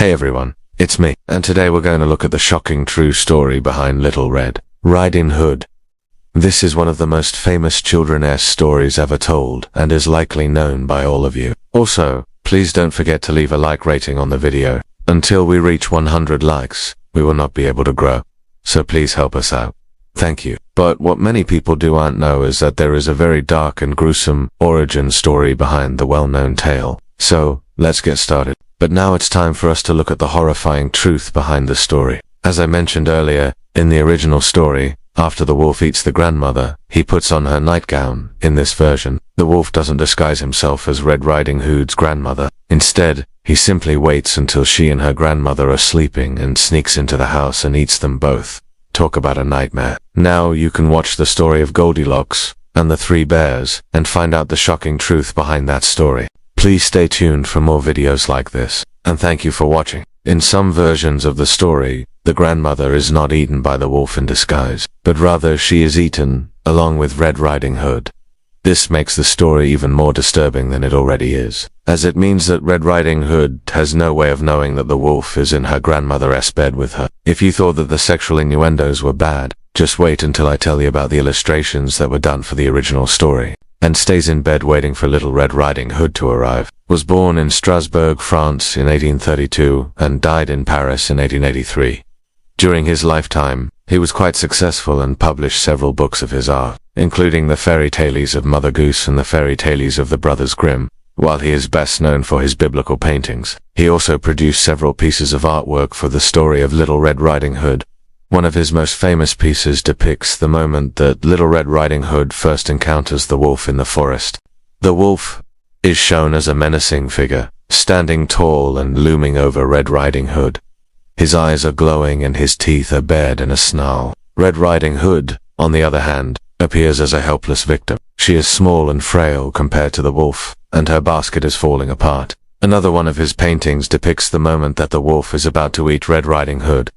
Hey everyone, it's me, and today we're going to look at the shocking true story behind Little Red Riding Hood. This is one of the most famous children's stories ever told, and is likely known by all of you. Also, please don't forget to leave a like rating on the video. Until we reach 100 likes, we will not be able to grow, so please help us out. Thank you. But what many people do not know is that there is a very dark and gruesome origin story behind the well-known tale. So, let's get started. But now it's time for us to look at the horrifying truth behind the story. As I mentioned earlier, in the original story, after the wolf eats the grandmother, he puts on her nightgown. In this version, the wolf doesn't disguise himself as Red Riding Hood's grandmother. Instead, he simply waits until she and her grandmother are sleeping and sneaks into the house and eats them both. Talk about a nightmare. Now you can watch the story of Goldilocks and the Three Bears and find out the shocking truth behind that story. Please stay tuned for more videos like this, and thank you for watching. In some versions of the story, the grandmother is not eaten by the wolf in disguise, but rather she is eaten, along with Red Riding Hood. This makes the story even more disturbing than it already is, as it means that Red Riding Hood has no way of knowing that the wolf is in her grandmother's bed with her. If you thought that the sexual innuendos were bad, just wait until I tell you about the illustrations that were done for the original story. And stays in bed waiting for Little Red Riding Hood to arrive. Was born in Strasbourg, France in 1832 and died in Paris in 1883. During his lifetime, he was quite successful and published several books of his art, including the fairy tales of Mother Goose and the fairy tales of the Brothers Grimm. While he is best known for his biblical paintings, he also produced several pieces of artwork for the story of Little Red Riding Hood. One of his most famous pieces depicts the moment that Little Red Riding Hood first encounters the wolf in the forest. The wolf is shown as a menacing figure, standing tall and looming over Red Riding Hood. His eyes are glowing and his teeth are bared in a snarl. Red Riding Hood, on the other hand, appears as a helpless victim. She is small and frail compared to the wolf, and her basket is falling apart. Another one of his paintings depicts the moment that the wolf is about to eat Red Riding Hood.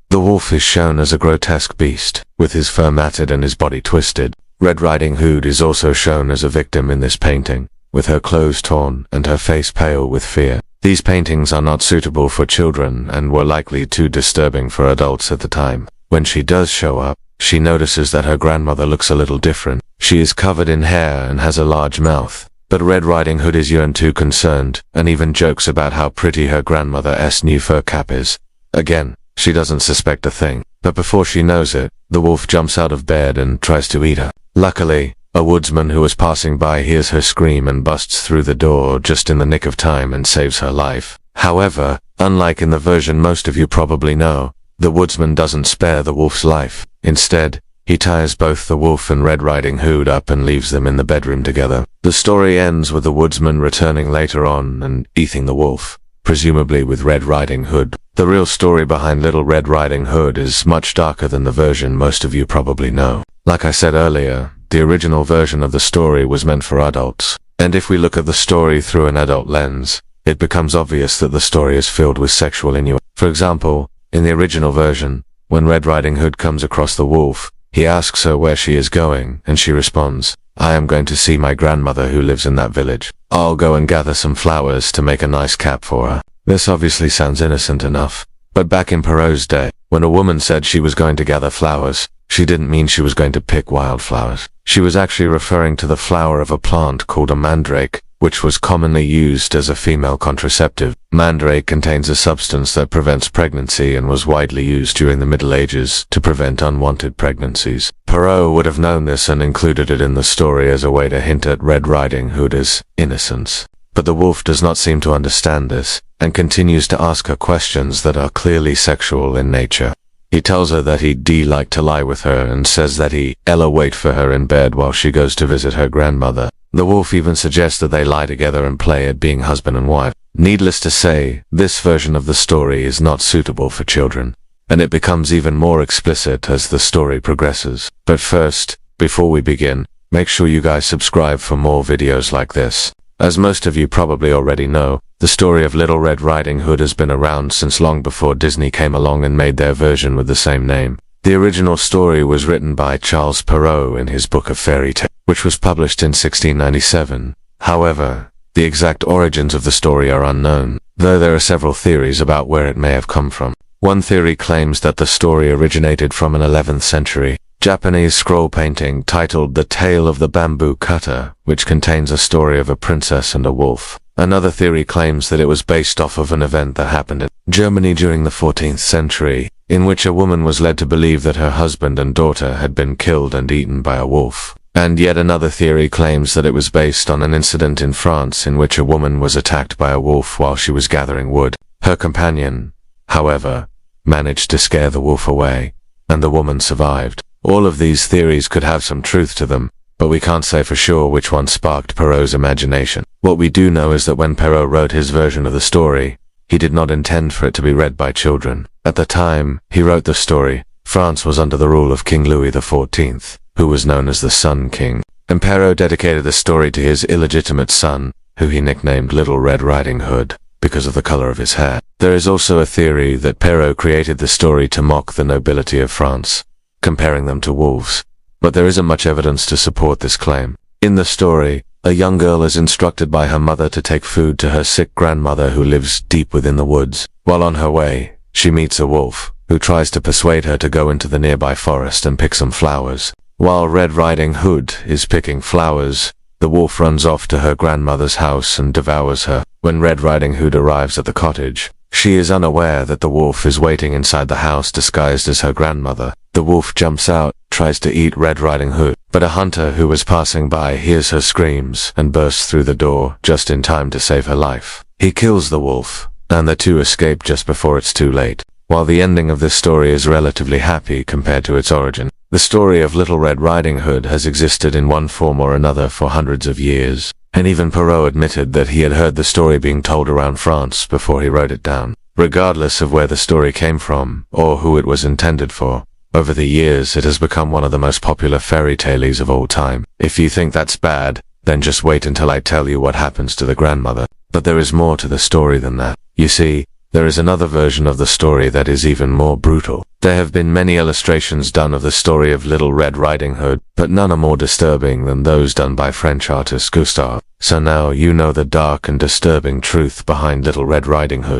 The wolf is shown as a grotesque beast, with his fur matted and his body twisted. Red Riding Hood is also shown as a victim in this painting, with her clothes torn and her face pale with fear. These paintings are not suitable for children and were likely too disturbing for adults at the time. When she does show up, she notices that her grandmother looks a little different. She is covered in hair and has a large mouth, but Red Riding Hood is too concerned, and even jokes about how pretty her grandmother's new fur cap is. Again, she doesn't suspect a thing, but before she knows it, the wolf jumps out of bed and tries to eat her. Luckily, a woodsman who was passing by hears her scream and busts through the door just in the nick of time and saves her life. However, unlike in the version most of you probably know, the woodsman doesn't spare the wolf's life. Instead, he ties both the wolf and Red Riding Hood up and leaves them in the bedroom together. The story ends with the woodsman returning later on and eating the wolf, presumably with Red Riding Hood. The real story behind Little Red Riding Hood is much darker than the version most of you probably know. Like I said earlier, the original version of the story was meant for adults, and if we look at the story through an adult lens, it becomes obvious that the story is filled with sexual innuendo. For example, in the original version, when Red Riding Hood comes across the wolf, he asks her where she is going, and she responds, "I am going to see my grandmother who lives in that village. I'll go and gather some flowers to make a nice cap for her." This obviously sounds innocent enough, but back in Perrault's day, when a woman said she was going to gather flowers, she didn't mean she was going to pick wildflowers. She was actually referring to the flower of a plant called a mandrake, which was commonly used as a female contraceptive. Mandrake contains a substance that prevents pregnancy and was widely used during the Middle Ages to prevent unwanted pregnancies. Perrault would have known this and included it in the story as a way to hint at Red Riding Hood's innocence. But the wolf does not seem to understand this, and continues to ask her questions that are clearly sexual in nature. He tells her that he'd like to lie with her and says that he'll wait for her in bed while she goes to visit her grandmother. The wolf even suggests that they lie together and play at being husband and wife. Needless to say, this version of the story is not suitable for children, and it becomes even more explicit as the story progresses. But first, before we begin, make sure you guys subscribe for more videos like this. As most of you probably already know, the story of Little Red Riding Hood has been around since long before Disney came along and made their version with the same name. The original story was written by Charles Perrault in his book of fairy tales, which was published in 1697. However, the exact origins of the story are unknown. though there are several theories about where it may have come from. One theory claims that the story originated from an 11th century Japanese scroll painting titled The Tale of the Bamboo Cutter, which contains a story of a princess and a wolf. Another theory claims that it was based off of an event that happened in Germany during the 14th century, in which a woman was led to believe that her husband and daughter had been killed and eaten by a wolf. And yet another theory claims that it was based on an incident in France in which a woman was attacked by a wolf while she was gathering wood. Her companion, however, managed to scare the wolf away, and the woman survived. All of these theories could have some truth to them, but we can't say for sure which one sparked Perrault's imagination. What we do know is that when Perrault wrote his version of the story, he did not intend for it to be read by children. At the time he wrote the story, France was under the rule of King Louis XIV, who was known as the Sun King, and Perrault dedicated the story to his illegitimate son, who he nicknamed Little Red Riding Hood, because of the color of his hair. There is also a theory that Perrault created the story to mock the nobility of France, comparing them to wolves, but there isn't much evidence to support this claim. In the story, a young girl is instructed by her mother to take food to her sick grandmother who lives deep within the woods. While on her way, she meets a wolf, who tries to persuade her to go into the nearby forest and pick some flowers. While Red Riding Hood is picking flowers, the wolf runs off to her grandmother's house and devours her. When Red Riding Hood arrives at the cottage, she is unaware that the wolf is waiting inside the house disguised as her grandmother. The wolf jumps out, tries to eat Red Riding Hood, but a hunter who was passing by hears her screams and bursts through the door just in time to save her life. He kills the wolf, and the two escape just before it's too late. While the ending of this story is relatively happy compared to its origin, the story of Little Red Riding Hood has existed in one form or another for hundreds of years, and even Perrault admitted that he had heard the story being told around France before he wrote it down. Regardless of where the story came from, or who it was intended for, over the years it has become one of the most popular fairy tales of all time. If you think that's bad, then just wait until I tell you what happens to the grandmother. But there is more to the story than that. You see, there is another version of the story that is even more brutal. There have been many illustrations done of the story of Little Red Riding Hood, but none are more disturbing than those done by French artist Gustave. So now you know the dark and disturbing truth behind Little Red Riding Hood.